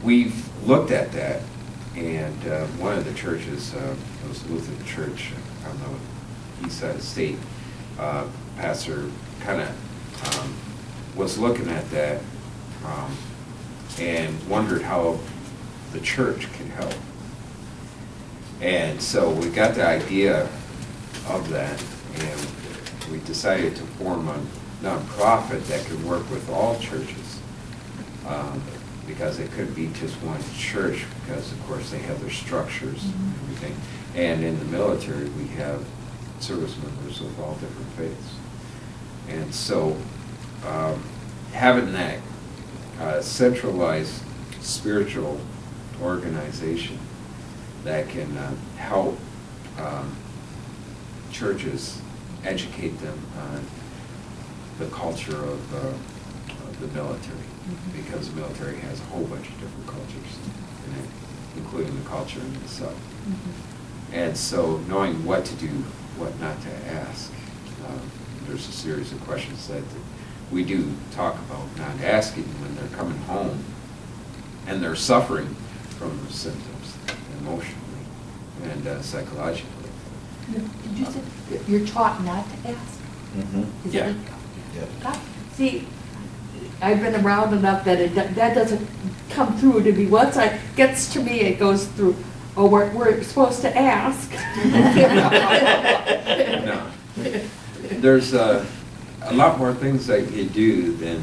We've looked at that, and one of the churches, it was Lutheran Church, I don't know, east side of the state, pastor kind of was looking at that and wondered how the church can help. And so we got the idea of that, and we decided to form a nonprofit that could work with all churches, because it couldn't be just one church, because of course they have their structures and everything. And in the military we have service members of all different faiths. And so having that centralized spiritual organization that can help churches educate them on the culture of the military, because the military has a whole bunch of different cultures in it, including the culture in itself. And so knowing what to do, what not to ask, there's a series of questions that we do talk about not asking when they're coming home and they're suffering from the symptoms emotionally and psychologically. Did you say you're taught not to ask? Is Yeah. that, see, I've been around enough that that doesn't come through to me. Once it gets to me, it goes through, oh, we're supposed to ask. No. There's a lot more things that you do than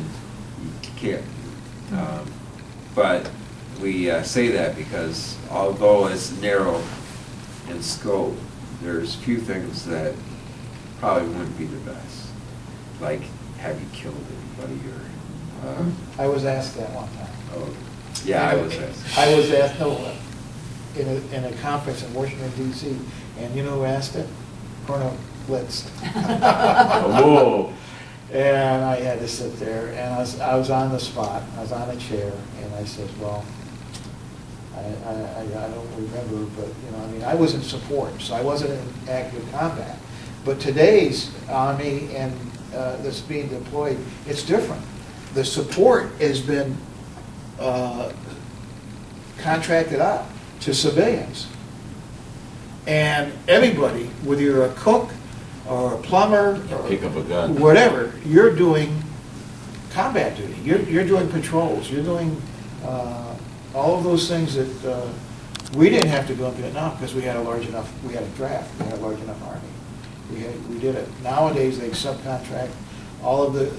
you can't do. But we say that because although it's narrow in scope, there's few things that probably wouldn't be the best. Like, have you killed anybody? Or I was asked that one time. oh, yeah, I was asked. I was asked, no, in a conference in Washington, D.C., and you know who asked it? Colonel Blitz. Whoa. And I had to sit there, and I was on the spot, I was on a chair, and I said, well, I don't remember, but, you know, I mean, I was in support, so I wasn't in active combat. But today's Army and that's being deployed, it's different. The support has been contracted out to civilians. And everybody, whether you're a cook or a plumber, or pick up a gun, whatever, you're doing combat duty. You're doing patrols. You're doing all of those things that we didn't have to do in Vietnam because we had a large enough, we had a draft, we had a large enough army. We did it. Nowadays they subcontract all of the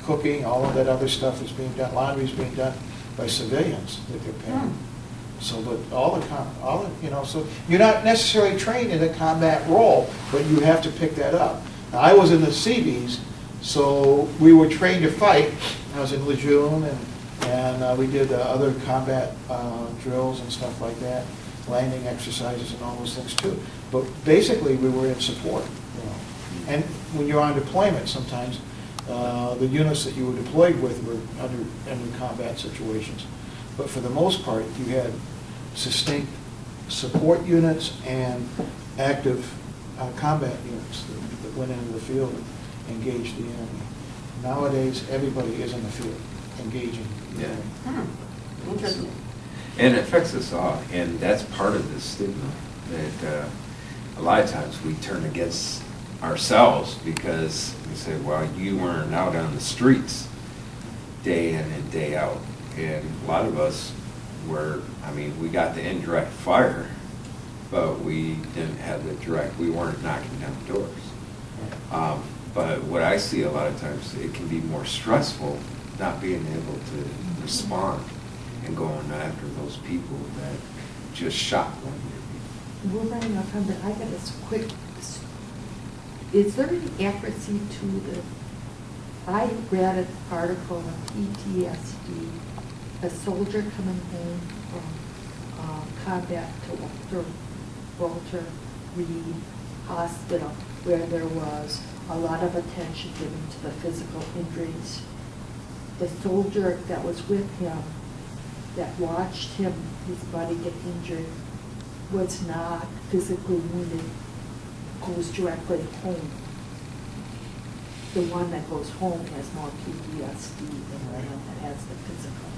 cooking, all of that other stuff is being done. Laundry is being done by civilians that they're paying. So, but all the, you know, so you're not necessarily trained in a combat role, but you have to pick that up. Now, I was in the Seabees, so we were trained to fight. I was in Lejeune, and we did other combat drills and stuff like that, landing exercises and all those things too. But basically, we were in support, you know. And when you're on deployment, sometimes the units that you were deployed with were under combat situations. But for the most part, you had sustained support units and active combat units that went into the field and engaged the enemy. Nowadays, everybody is in the field engaging the enemy. Interesting. And it affects us all, and that's part of the stigma that a lot of times we turn against ourselves because we say, well, you weren't out on the streets day in and day out. And a lot of us were, I mean, we got the indirect fire, but we didn't have the direct, we weren't knocking down doors. But what I see a lot of times, it can be more stressful not being able to respond and going after those people that just shot one of your people. We're running out of time, but I got this quick, is there any accuracy to the, I read an article on PTSD, a soldier coming home from combat to Walter Reed Hospital, where there was a lot of attention given to the physical injuries. The soldier that was with him, that watched him, his body get injured, was not physically wounded, goes directly home. The one that goes home has more PTSD than the one that has the physical.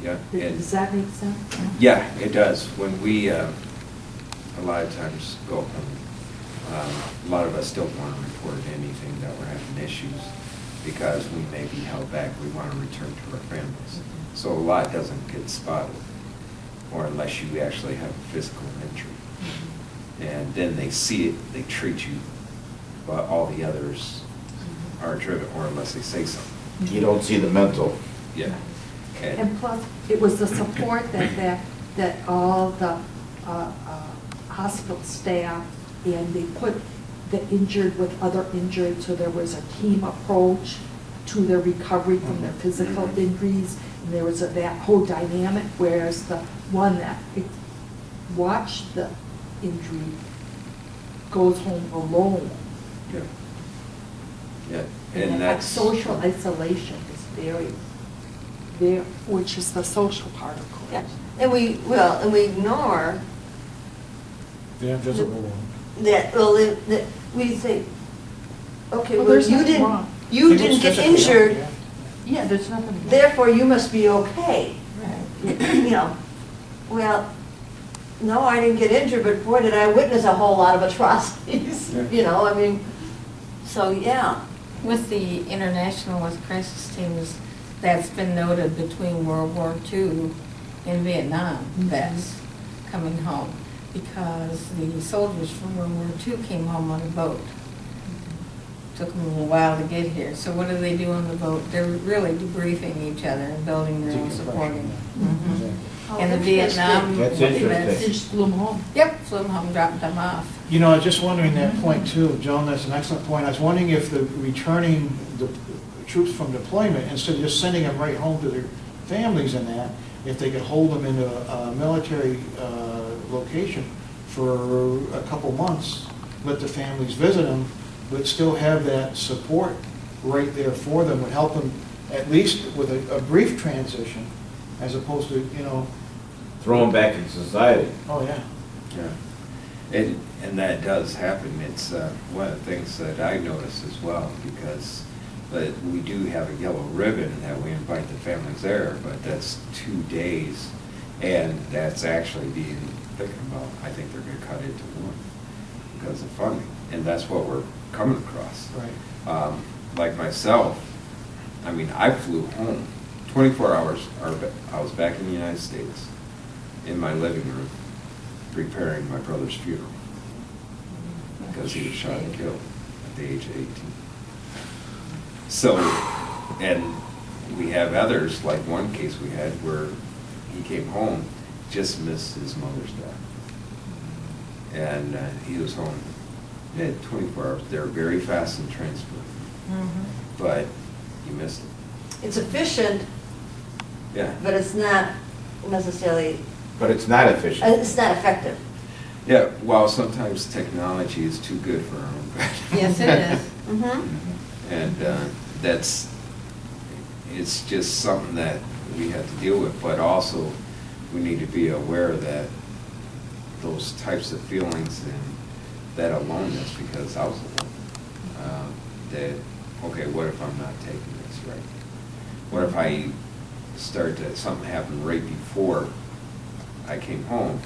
yeah. And Does that make sense? yeah, it does. When we, a lot of times go home, a lot of us don't want to report anything that we're having issues because we may be held back. We want to return to our families. So a lot doesn't get spotted, or unless you actually have a physical injury. And then they see it, they treat you, but all the others are driven, or unless they say something. You don't see the mental. Yeah. And plus, it was the support that all the hospital staff, and they put the injured with other injured, so there was a team approach to their recovery from their physical injuries, and there was that whole dynamic, whereas the one that watched the injury goes home alone. Yeah. Yeah. And that that's social isolation is very, which is the social part of COVID. Yeah. And we ignore The invisible one. that, we say, okay, Well, well, there's you nothing didn't, wrong. you It is didn't get physical, injured, yeah. Yeah, there's nothing. wrong. therefore you must be okay. Right. You know, well, no, I didn't get injured, but boy, did I witness a whole lot of atrocities, Yeah. you know, I mean, so, yeah. With the internationalist crisis teams, that's been noted between World War II and Vietnam vets coming home, because the soldiers from World War II came home on a boat. Took them a while to get here. So what do they do on the boat? They're really debriefing each other and building their own supporting. Exactly. And the Vietnam That's vets- interesting. Just flew 'em home. Yep, flew them home, dropped them off. You know, I was just wondering that point too, Joan, that's an excellent point. I was wondering if the returning the troops from deployment, instead of just sending them right home to their families and that, if they could hold them in a military location for a couple months, let the families visit them, but still have that support right there for them, would help them at least with a brief transition, as opposed to, you know, Throw them back in society. oh yeah. Yeah. And that does happen. It's one of the things that I notice as well, because we do have a yellow ribbon that we invite the families there, but that's 2 days, and that's actually being thinking about, I think they're going to cut into one because of funding, and that's what we're coming across. Right. Like myself, I mean, I flew home 24 hours, I was back in the United States, in my living room, preparing my brother's funeral, because he was shot and killed at the age of 18. So, and we have others, like one case we had where he came home, just missed his mother's death. And he was home, he had 24 hours. They're very fast in transfer, but he missed it. It's efficient, Yeah. but it's not necessarily, But it's not efficient. it's not effective. Yeah, well, sometimes technology is too good for our own good. Yes, it is. Mm-hmm. And it's just something that we have to deal with, but also we need to be aware that those types of feelings and that aloneness, because I was alone, that, okay, what if I'm not taking this right? What if I start to, something happened right before I came home,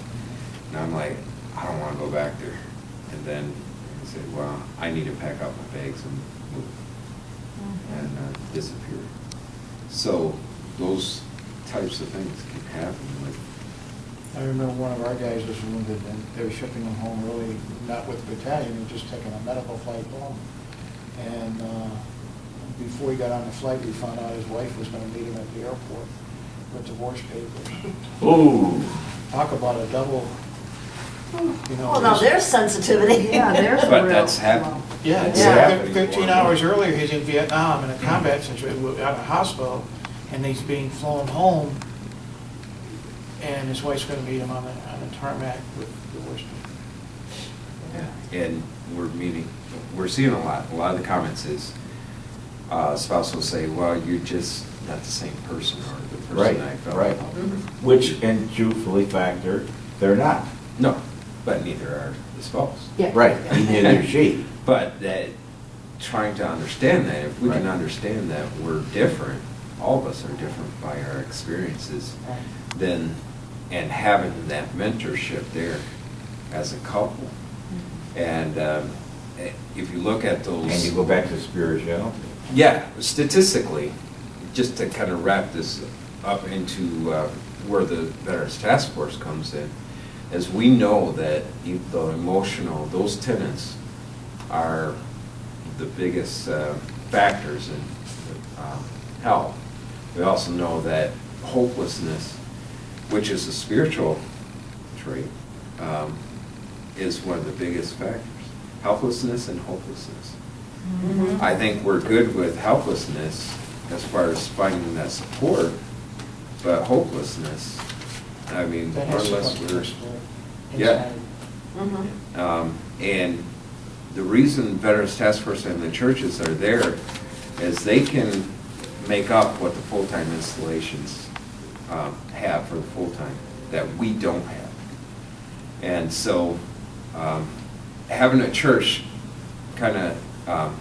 and I'm like, I don't want to go back there. And then I say, well, I need to pack up my bags and move and disappear. So those types of things can happen with. I remember one of our guys was wounded, and they were shipping him home really, not with the battalion, he was just taking a medical flight home. And before he got on the flight, we found out his wife was going to meet him at the airport with divorce papers. Ooh. Talk about a double, you know. Well, now there's sensitivity. Yeah, there's a But real. that's happened. Yeah, It's Yeah. happening 13 more. hours earlier, he's in Vietnam in a combat situation, at a hospital, and he's being flown home, and his wife's going to meet him on the tarmac with divorce papers. Yeah, and we're seeing a lot of the comments is, spouse will say, well, you're just not the same person, or the person Right, I felt right. about. Which, and truthfully factor, they're not. No, but neither are the spouse. Yeah. Right, neither is she. But that, trying to understand that, if we can Right. understand that we're different, all of us are different by our experiences, Right. then, and having that mentorship there as a couple. And if you look at those. And you go back to spirituality. Yeah, statistically, just to kind of wrap this up into where the Veterans Task Force comes in, as we know that the emotional, those tenants are the biggest factors in health. We also know that hopelessness, which is a spiritual trait, is one of the biggest factors. Helplessness and hopelessness. Mhm. I think we're good with helplessness as far as finding that support, but hopelessness, I mean, That more or has to less come we're, first, yeah. Mhm. And the reason Veterans Task Force and the churches are there is they can make up what the full-time installations have for the full-time that we don't have. And so having a church kind of